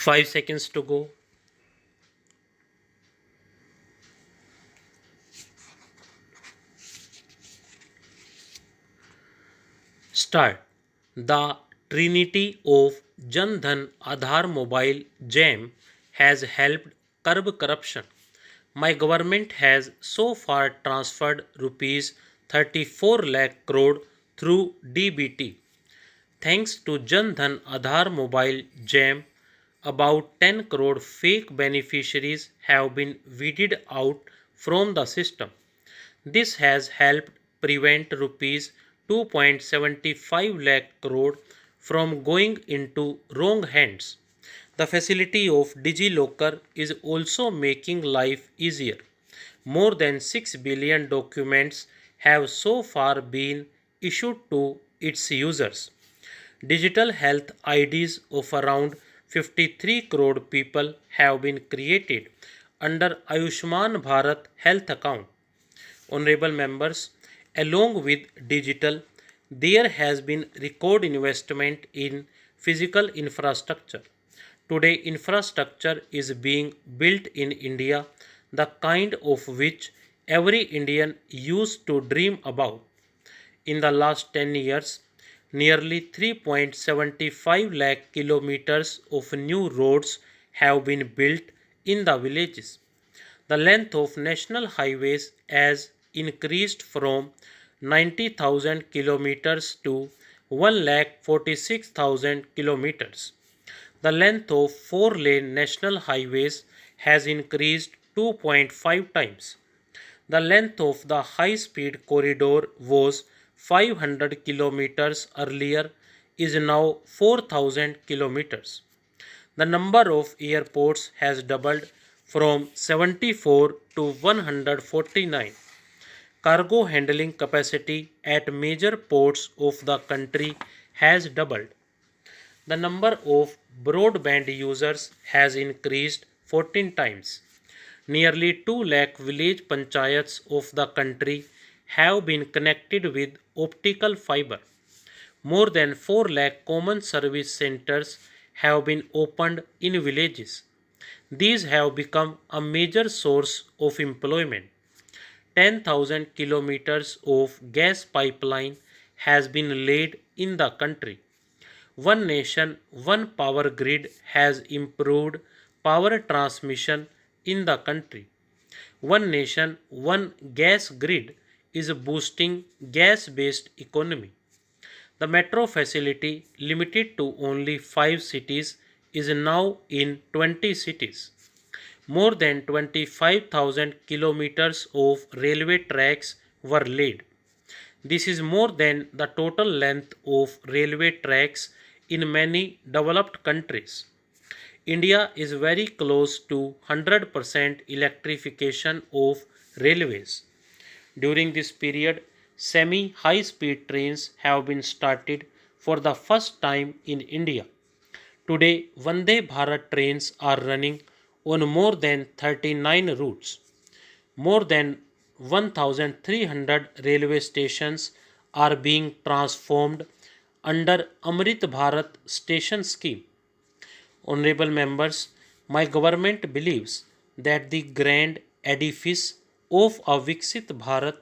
5 seconds to go. Start. The trinity of Jan Dhan Aadhaar Mobile Jam has helped curb corruption. My government has so far transferred rupees 34 lakh crore through DBT. Thanks to Jan Dhan Aadhaar Mobile Jam, about 10 crore fake beneficiaries have been weeded out from the system. This has helped prevent rupees 2.75 lakh crore from going into wrong hands. The facility of DigiLocker is also making life easier. More than 6 billion documents have so far been issued to its users. Digital health IDs of around 53 crore people have been created under Ayushman Bharat Health Account. Honorable members, along with digital, there has been record investment in physical infrastructure. Today, infrastructure is being built in India, the kind of which every Indian used to dream about. In the last 10 years, nearly 3.75 lakh kilometers of new roads have been built in the villages. The length of national highways has increased from 90,000 kilometers to 1,46,000 kilometers. The length of 4-lane national highways has increased 2.5 times. The length of the high-speed corridor was 500 kilometers earlier is now 4,000 kilometers. The number of airports has doubled from 74 to 149. Cargo handling capacity at major ports of the country has doubled. The number of broadband users has increased 14 times. Nearly 2 lakh village panchayats of the country have been connected with optical fiber. More than 4 lakh common service centers have been opened in villages. These have become a major source of employment. 10,000 kilometers of gas pipeline has been laid in the country. One nation, one power grid has improved power transmission in the country. One nation, one gas grid is boosting gas-based economy. The metro facility, limited to only 5 cities, is now in 20 cities. More than 25,000 kilometers of railway tracks were laid. This is more than the total length of railway tracks in many developed countries. India is very close to 100% electrification of railways. During this period, semi-high speed trains have been started for the first time in India. Today, Vande Bharat trains are running on more than 39 routes. More than 1,300 railway stations are being transformed under Amrit Bharat Station Scheme. Honorable members, my government believes that the grand edifice of a Viksit Bharat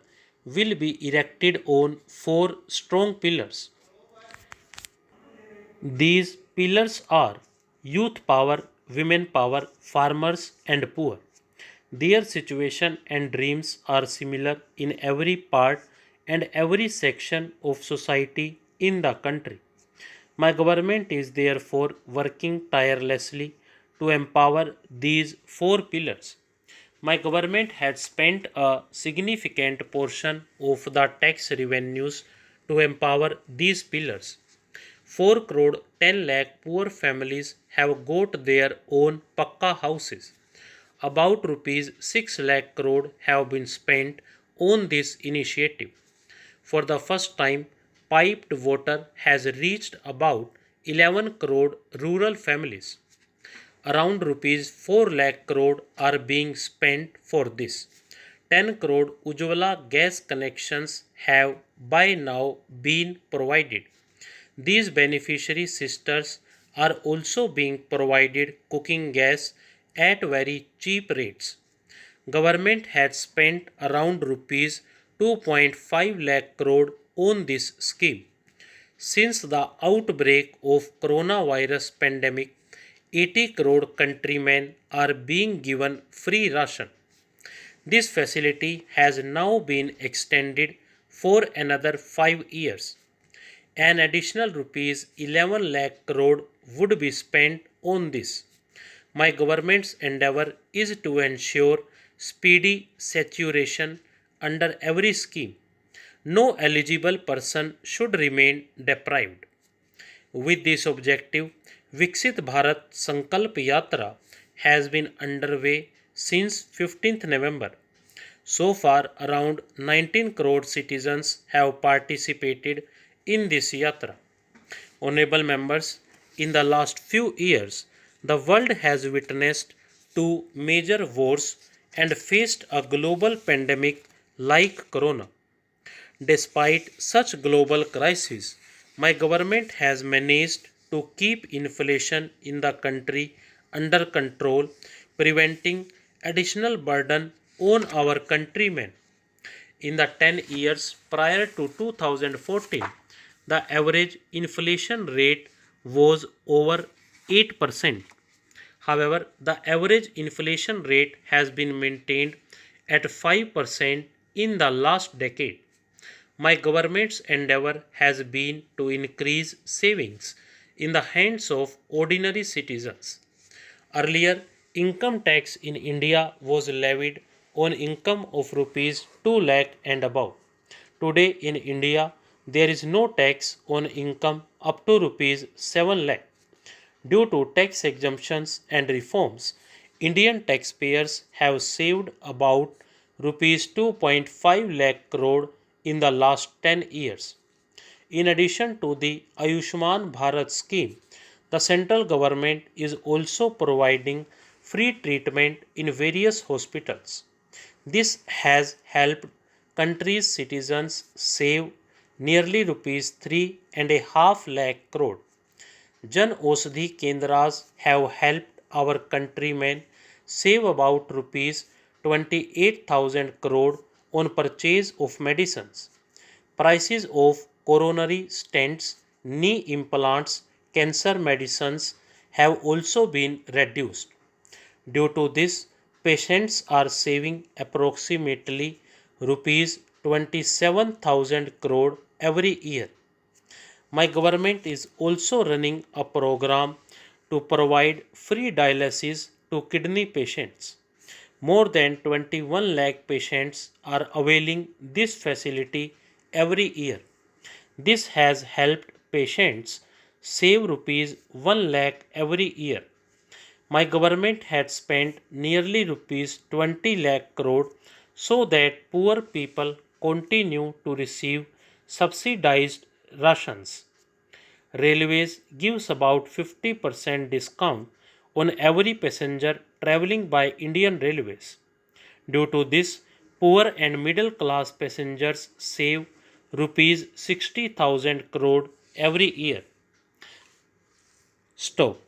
will be erected on 4 strong pillars. These pillars are youth power, women power, farmers, and poor. Their situation and dreams are similar in every part and every section of society in the country. My government is therefore working tirelessly to empower these 4 pillars. My government has spent a significant portion of the tax revenues to empower these pillars. 4 crore 10 lakh poor families have got their own Pakka houses. About rupees 6 lakh crore have been spent on this initiative. For the first time, piped water has reached about 11 crore rural families. Around rupees 4 lakh crore are being spent for this. 10 crore Ujjwala gas connections have by now been provided. These beneficiary sisters are also being provided cooking gas at very cheap rates. Government has spent around rupees 2.5 lakh crore on this scheme. Since the outbreak of coronavirus pandemic, 80 crore countrymen are being given free ration. This facility has now been extended for another 5 years. An additional rupees 11 lakh crore would be spent on this. My government's endeavor is to ensure speedy saturation under every scheme. No eligible person should remain deprived. With this objective, Viksit Bharat Sankalp Yatra has been underway since 15th November. So far, around 19 crore citizens have participated in this yatra. Honorable members, in the last few years, the world has witnessed two major wars and faced a global pandemic like corona. Despite such global crises, my government has managed to keep inflation in the country under control, preventing additional burden on our countrymen. In the 10 years prior to 2014, the average inflation rate was over 8%. However, the average inflation rate has been maintained at 5% in the last decade. My government's endeavor has been to increase savings in the hands of ordinary citizens. Earlier, income tax in India was levied on income of rupees 2 lakh and above. Today in India, there is no tax on income up to rupees 7 lakh. Due to tax exemptions and reforms, Indian taxpayers have saved about rupees 2.5 lakh crore in the last 10 years. In addition to the Ayushman Bharat scheme, the central government is also providing free treatment in various hospitals. This has helped country's citizens save nearly rupees 3.5 lakh crore. Jan Aushadhi Kendras have helped our countrymen save about rupees 28,000 crore on purchase of medicines. Prices of coronary stents, knee implants, cancer medicines have also been reduced. Due to this, patients are saving approximately rupees 27,000 crore every year. My government is also running a program to provide free dialysis to kidney patients. More than 21 lakh patients are availing this facility every year. This has helped patients save rupees 1 lakh every year. My government had spent nearly rupees 20 lakh crore so that poor people continue to receive subsidized rations. Railways gives about 50% discount on every passenger traveling by Indian Railways. Due to this, poor and middle class passengers save rupees 60,000 crore every year. Stop.